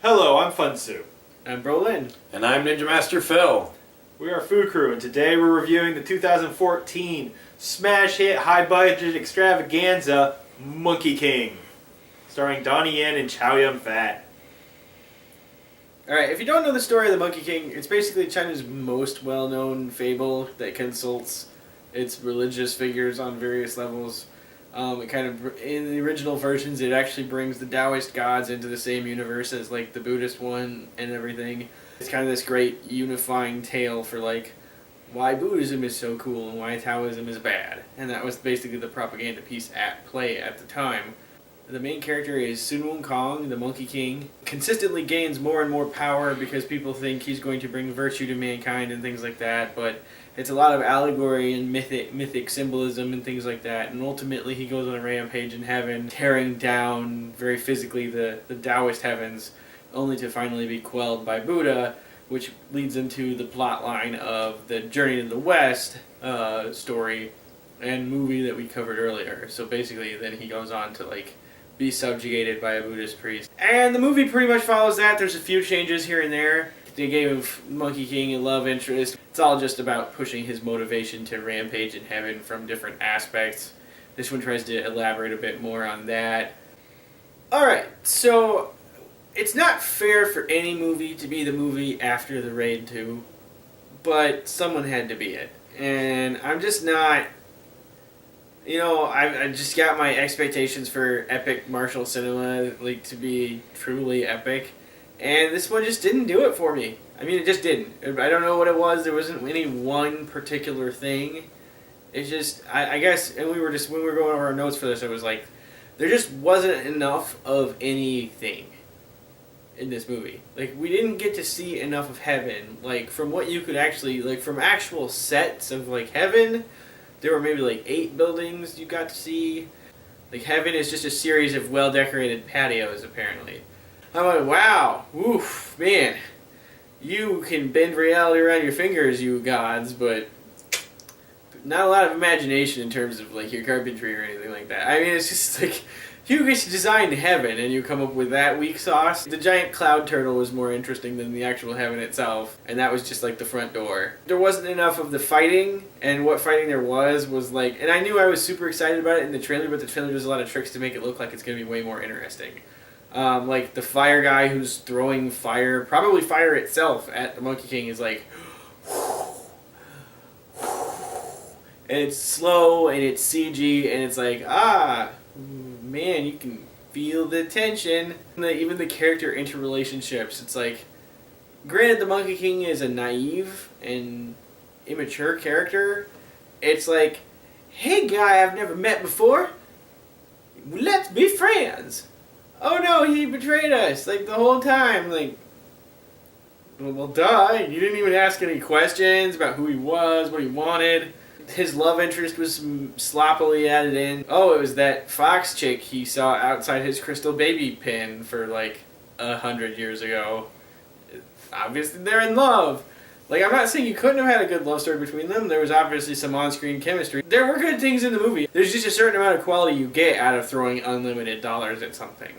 Hello, I'm Funsu. I'm Brolin. And I'm Ninja Master Phil. We are Food Crew, and today we're reviewing the 2014 smash hit high budget extravaganza Monkey King, starring Donnie Yen and Chow Yun-fat. Alright, if you don't know the story of the Monkey King, it's basically China's most well-known fable that consults its religious figures on various levels. It kind of, in the original versions, it actually brings the Taoist gods into the same universe as like the Buddhist one and everything. It's kind of this great unifying tale for like why Buddhism is so cool and why Taoism is bad. And that was basically the propaganda piece at play at the time. The main character is Sun Wukong, the Monkey King. Consistently gains more and more power because people think he's going to bring virtue to mankind and things like that, but it's a lot of allegory and mythic symbolism and things like that, and ultimately he goes on a rampage in heaven, tearing down very physically the Taoist heavens, only to finally be quelled by Buddha, which leads into the plot line of the Journey to the West story and movie that we covered earlier. So basically then he goes on to like be subjugated by a Buddhist priest. And the movie pretty much follows that. There's a few changes here and there. They gave Monkey King a love interest. It's all just about pushing his motivation to rampage in heaven from different aspects. This one tries to elaborate a bit more on that. Alright, so it's not fair for any movie to be the movie after The Raid 2, but someone had to be it. And I'm just not... You know, I just got my expectations for epic martial cinema like to be truly epic, and this one just didn't do it for me. I mean, it just didn't. I don't know what it was. There wasn't any one particular thing. It's just, I guess, and we were just, when we were going over our notes for this, it was like, there just wasn't enough of anything in this movie. Like, we didn't get to see enough of heaven. Like, from what you could actually, like, from actual sets of, like, heaven, there were maybe like 8 buildings you got to see. Like, heaven is just a series of well-decorated patios, apparently. I'm like, wow, oof, man. You can bend reality around your fingers, you gods, but not a lot of imagination in terms of like your carpentry or anything like that. I mean, it's just like, you just designed heaven and you come up with that weak sauce. The giant cloud turtle was more interesting than the actual heaven itself, and that was just like the front door. There wasn't enough of the fighting, and what fighting there was like, and I knew I was super excited about it in the trailer, but the trailer does a lot of tricks to make it look like it's going to be way more interesting. Like the fire guy who's throwing fire, probably fire itself, at the Monkey King is like, and it's slow and it's CG and it's like, man, you can feel the tension. Even the character interrelationships, it's like, granted the Monkey King is a naive and immature character, it's like, hey guy I've never met before, let's be friends. Oh no, he betrayed us, like the whole time, like, well duh, you didn't even ask any questions about who he was, what he wanted. His love interest was sloppily added in. Oh, it was that fox chick he saw outside his crystal baby pen for like 100 years ago. Obviously they're in love. Like, I'm not saying you couldn't have had a good love story between them. There was obviously some on-screen chemistry. There were good things in the movie. There's just a certain amount of quality you get out of throwing unlimited dollars at something.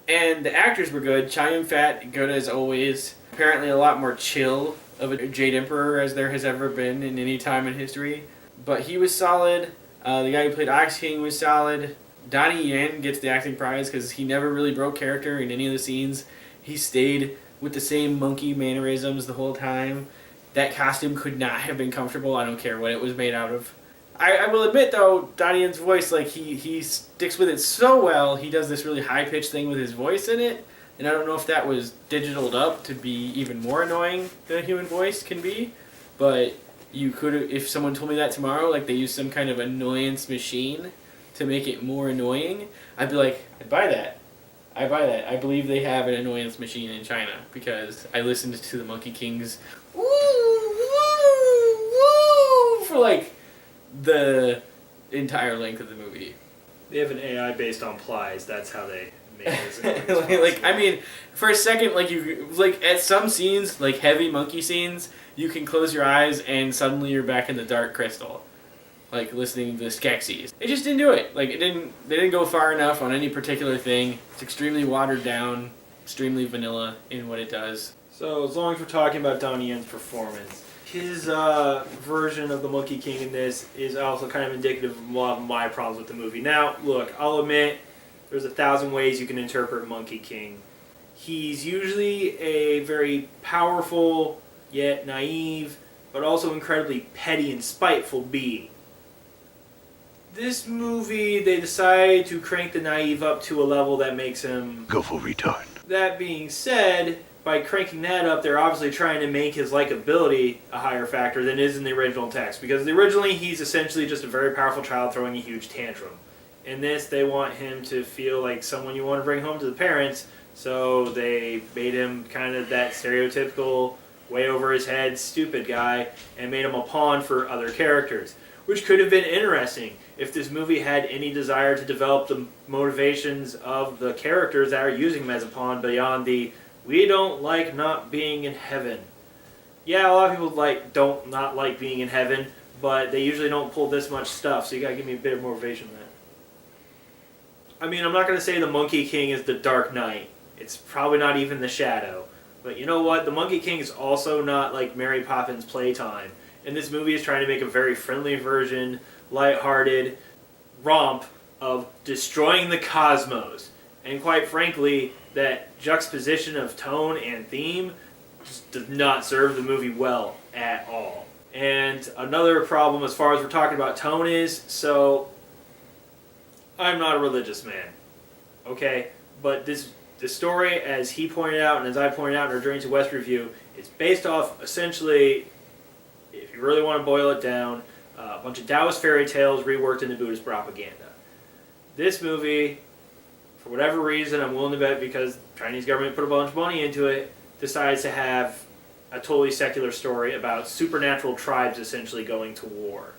And the actors were good. Chow Yun-fat, good as always. Apparently a lot more chill of a Jade Emperor as there has ever been in any time in history. But he was solid. The guy who played Ox King was solid. Donnie Yen gets the acting prize because he never really broke character in any of the scenes. He stayed with the same monkey mannerisms the whole time. That costume could not have been comfortable. I don't care what it was made out of. I will admit, though, Donnie Yen's voice, like, he sticks with it so well. He does this really high-pitched thing with his voice in it. And I don't know if that was digitaled up to be even more annoying than a human voice can be. But you could, if someone told me that tomorrow, like they used some kind of annoyance machine to make it more annoying, I'd be like, I'd buy that. I buy that. I believe they have an annoyance machine in China because I listened to the Monkey King's woo, woo, woo for like the entire length of the movie. They have an AI based on plies. That's how they make it. Like, I mean, for a second, like you, like at some scenes, like heavy monkey scenes, you can close your eyes and suddenly you're back in the Dark Crystal, like listening to the Skeksis. It just didn't do it. Like they didn't go far enough on any particular thing. It's extremely watered down. extremely vanilla in what it does. So as long as we're talking about Donnie Yen's performance, his version of the Monkey King in this is also kind of indicative of a lot of my problems with the movie. Now, look, I'll admit there's 1,000 ways you can interpret Monkey King. He's usually a very powerful, yet naive, but also incredibly petty and spiteful being. This movie, they decide to crank the naive up to a level that makes him... Go full retard. That being said, by cranking that up, they're obviously trying to make his likability a higher factor than is in the original text. Because originally, he's essentially just a very powerful child throwing a huge tantrum. In this, they want him to feel like someone you want to bring home to the parents, so they made him kind of that stereotypical, way over his head, stupid guy, and made him a pawn for other characters. Which could have been interesting if this movie had any desire to develop the motivations of the characters that are using him as a pawn beyond the we don't like not being in heaven. Yeah, a lot of people don't not like being in heaven, but they usually don't pull this much stuff, so you gotta give me a bit of motivation there. I mean, I'm not gonna say the Monkey King is the Dark Knight. It's probably not even the Shadow. But you know what? The Monkey King is also not like Mary Poppins Playtime. And this movie is trying to make a very friendly version, lighthearted romp of destroying the cosmos. And quite frankly, that juxtaposition of tone and theme just does not serve the movie well at all. And another problem as far as we're talking about tone is, so I'm not a religious man, okay? But the story, as he pointed out and as I pointed out in our Journey to West review, is based off essentially, if you really want to boil it down, a bunch of Taoist fairy tales reworked into Buddhist propaganda. This movie, for whatever reason, I'm willing to bet because the Chinese government put a bunch of money into it, decides to have a totally secular story about supernatural tribes essentially going to war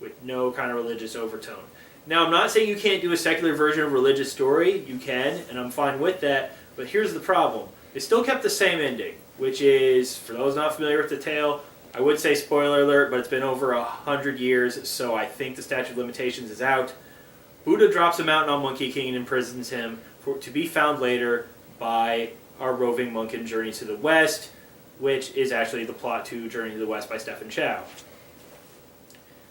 with no kind of religious overtone. Now, I'm not saying you can't do a secular version of a religious story. You can, and I'm fine with that. But here's the problem. They still kept the same ending, which is, for those not familiar with the tale, I would say spoiler alert, but it's been over 100 years, so I think the statute of limitations is out. Buddha drops a mountain on Monkey King and imprisons him to be found later by our roving monk in Journey to the West, which is actually the plot to Journey to the West by Stephen Chow.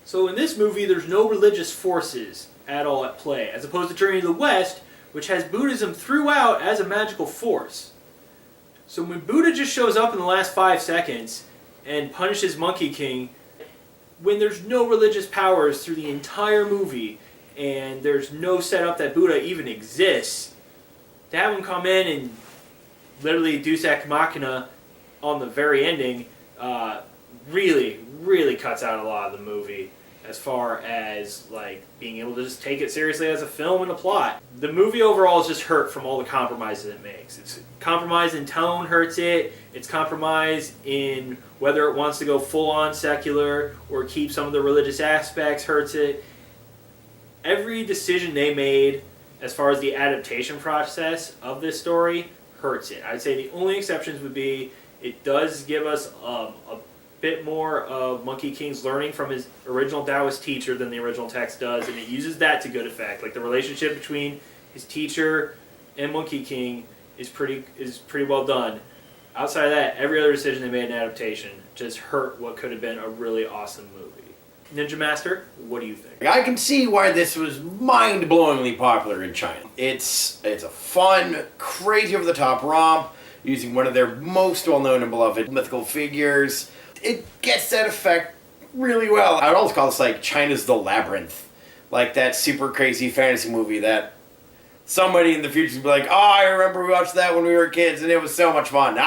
So in this movie, there's no religious forces at all at play, as opposed to Journey to the West, which has Buddhism throughout as a magical force. So when Buddha just shows up in the last 5 seconds and punishes Monkey King, when there's no religious powers through the entire movie, and there's no setup that Buddha even exists, to have him come in and literally Deus Ex Machina on the very ending really cuts out a lot of the movie as far as like being able to just take it seriously as a film and a plot. The movie overall is just hurt from all the compromises it makes. It's compromise in tone hurts it. It's compromise in whether it wants to go full-on secular or keep some of the religious aspects hurts it. Every decision they made as far as the adaptation process of this story hurts it. I'd say the only exceptions would be it does give us a bit more of Monkey King's learning from his original Taoist teacher than the original text does, and it uses that to good effect. Like the relationship between his teacher and Monkey King is pretty well done. Outside of that, every other decision they made in adaptation just hurt what could have been a really awesome movie. Ninja Master, what do you think? I can see why this was mind-blowingly popular in China. It's a fun, crazy over-the-top romp using one of their most well-known and beloved mythical figures. It gets that effect really well. I would almost call this like China's The Labyrinth. Like that super crazy fantasy movie that somebody in the future would be like, oh, I remember we watched that when we were kids and it was so much fun.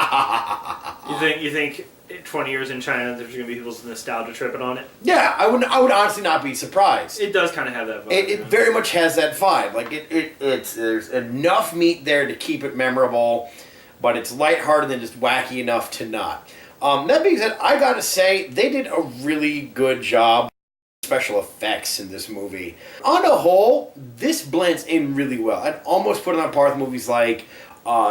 You think 20 years in China there's going to be people's nostalgia tripping on it? Yeah, I would honestly not be surprised. It does kind of have that vibe. It very much has that vibe. Like there's enough meat there to keep it memorable, but it's lighthearted and just wacky enough to not. That being said, I gotta say, they did a really good job with special effects in this movie. On a whole, this blends in really well. I'd almost put it on par with movies like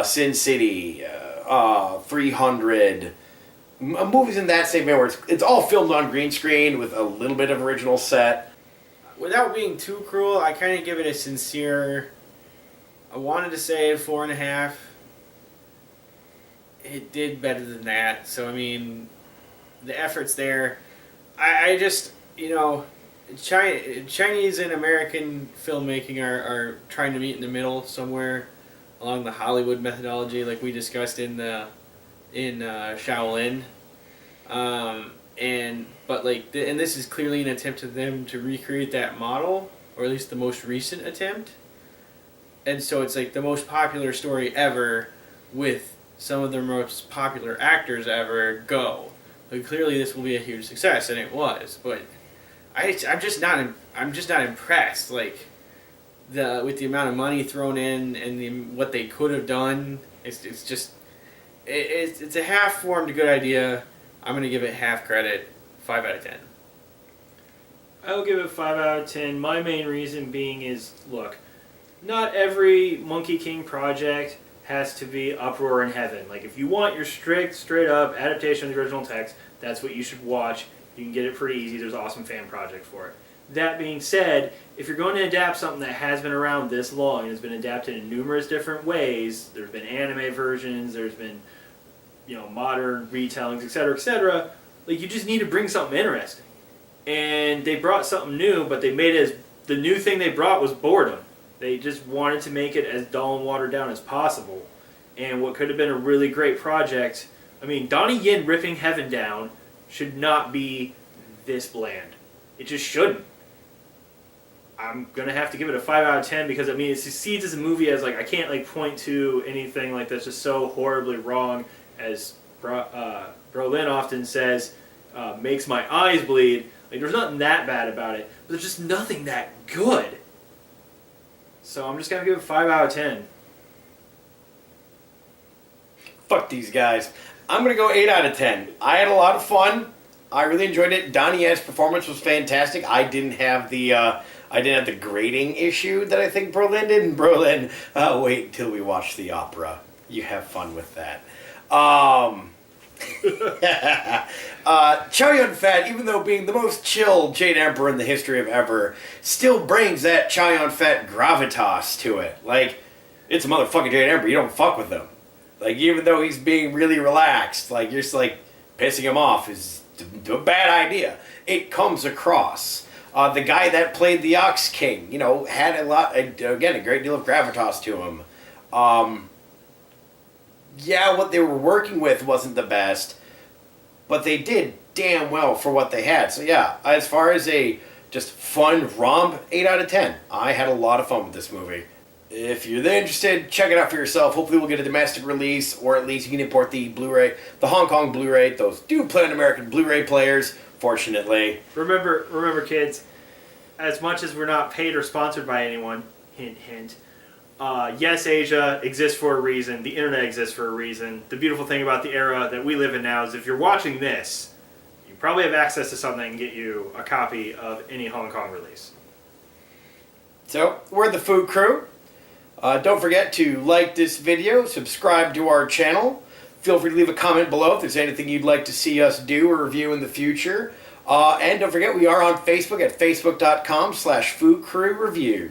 Sin City, 300, movies in that same vein where it's all filmed on green screen with a little bit of original set. Without being too cruel, I kind of give it a sincere, I wanted to say 4.5. it did better than that. So I mean, the effort's there. I just, Chinese and American filmmaking are trying to meet in the middle somewhere along the Hollywood methodology, like we discussed in Shaolin. And this is clearly an attempt of them to recreate that model, or at least the most recent attempt. And so it's like the most popular story ever, with some of the most popular actors ever go. Like clearly this will be a huge success, and it was. But I'm just not impressed. Like with the amount of money thrown in and what they could have done. It's a half-formed good idea. I'm gonna give it half credit, 5 out of 10. I'll give it 5 out of 10. My main reason being is, look, not every Monkey King project has to be uproar in heaven. Like, if you want your strict, straight-up adaptation of the original text, that's what you should watch. You can get it pretty easy. There's an awesome fan project for it. That being said, if you're going to adapt something that has been around this long and has been adapted in numerous different ways, there's been anime versions, there's been modern retellings, etc., like, you just need to bring something interesting. And they brought something new, but they made it as, the new thing they brought was boredom. They just wanted to make it as dull and watered down as possible. And what could have been a really great project, I mean, Donnie Yen ripping Heaven down should not be this bland. It just shouldn't. I'm going to have to give it a 5 out of 10 because, I mean, it succeeds as a movie as, like, I can't, like, point to anything, like, that's just so horribly wrong, as Brolin often says, makes my eyes bleed. Like, there's nothing that bad about it, but there's just nothing that good. So I'm just going to give it 5 out of 10. Fuck these guys. I'm going to go 8 out of 10. I had a lot of fun. I really enjoyed it. Donnie Yen's performance was fantastic. I didn't have the grading issue that I think Brolin did. And Brolin, wait until we watch the opera. You have fun with that. Chow Yun-fat, even though being the most chill Jade Emperor in the history of ever, still brings that Chow Yun-fat gravitas to it. Like, it's a motherfucking Jade Emperor. You don't fuck with him. Like, even though he's being really relaxed, like, you're just like, pissing him off is a bad idea. It comes across. The guy that played the Ox King, had a great deal of gravitas to him. Yeah, what they were working with wasn't the best, but they did damn well for what they had. So yeah, as far as a just fun romp, 8 out of 10. I had a lot of fun with this movie. If you're interested, check it out for yourself. Hopefully we'll get a domestic release, or at least you can import the Blu-ray, the Hong Kong Blu-ray. Those do play on American Blu-ray players, fortunately. Remember, kids, as much as we're not paid or sponsored by anyone, hint, hint, yes, Asia exists for a reason. The internet exists for a reason. The beautiful thing about the era that we live in now is if you're watching this, you probably have access to something that can get you a copy of any Hong Kong release. So, we're the Food Crew. Don't forget to like this video, subscribe to our channel. Feel free to leave a comment below if there's anything you'd like to see us do or review in the future. And don't forget, we are on Facebook at facebook.com/foodcrewreview.